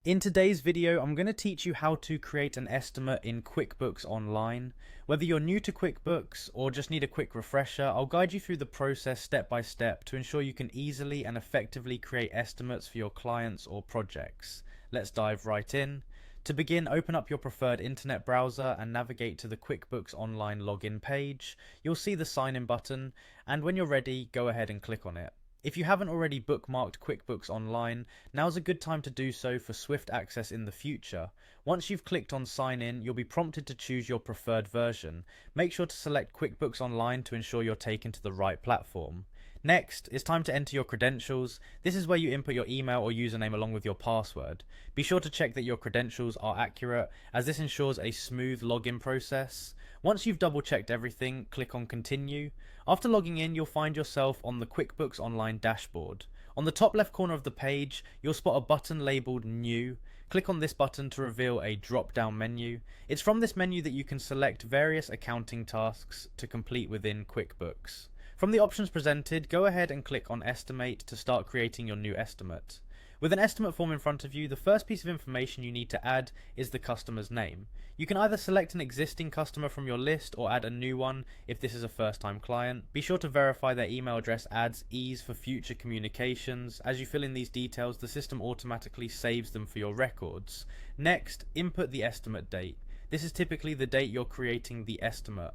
In today's video, I'm going to teach you how to create an estimate in QuickBooks Online. Whether you're new to QuickBooks or just need a quick refresher, I'll guide you through the process step by step to ensure you can easily and effectively create estimates for your clients or projects. Let's dive right in. To begin, open up your preferred internet browser and navigate to the QuickBooks Online login page. You'll see the sign in button, and when you're ready, go ahead and click on it. If you haven't already bookmarked QuickBooks Online, now's a good time to do so for swift access in the future. Once you've clicked on Sign In, you'll be prompted to choose your preferred version. Make sure to select QuickBooks Online to ensure you're taken to the right platform. Next, it's time to enter your credentials. This is where you input your email or username along with your password. Be sure to check that your credentials are accurate, as this ensures a smooth login process. Once you've double checked everything, click on Continue. After logging in, you'll find yourself on the QuickBooks Online dashboard. On the top left corner of the page, you'll spot a button labelled New. Click on this button to reveal a drop-down menu. It's from this menu that you can select various accounting tasks to complete within QuickBooks. From the options presented, go ahead and click on Estimate to start creating your new estimate. With an estimate form in front of you, the first piece of information you need to add is the customer's name. You can either select an existing customer from your list or add a new one if this is a first-time client. Be sure to verify their email address adds ease for future communications. As you fill in these details, the system automatically saves them for your records. Next, input the estimate date. This is typically the date you're creating the estimate.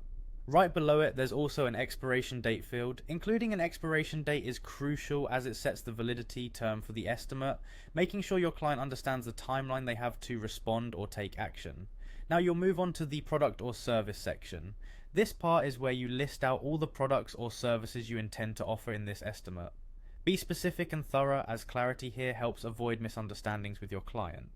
Right below it, there's also an expiration date field. Including an expiration date is crucial as it sets the validity term for the estimate, making sure your client understands the timeline they have to respond or take action. Now you'll move on to the product or service section. This part is where you list out all the products or services you intend to offer in this estimate. Be specific and thorough, as clarity here helps avoid misunderstandings with your client.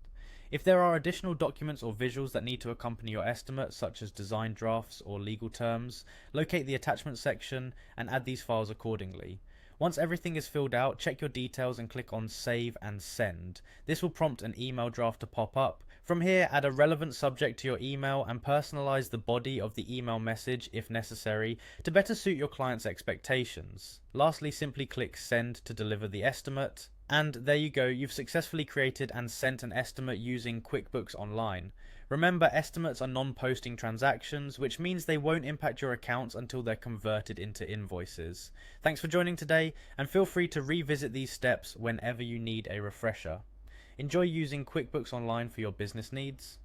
If there are additional documents or visuals that need to accompany your estimate, such as design drafts or legal terms, locate the attachment section and add these files accordingly. Once everything is filled out, check your details and click on Save and Send. This will prompt an email draft to pop up. From here, add a relevant subject to your email and personalize the body of the email message if necessary to better suit your client's expectations. Lastly, simply click Send to deliver the estimate. And there you go, you've successfully created and sent an estimate using QuickBooks Online. Remember, estimates are non-posting transactions, which means they won't impact your accounts until they're converted into invoices. Thanks for joining today, and feel free to revisit these steps whenever you need a refresher. Enjoy using QuickBooks Online for your business needs.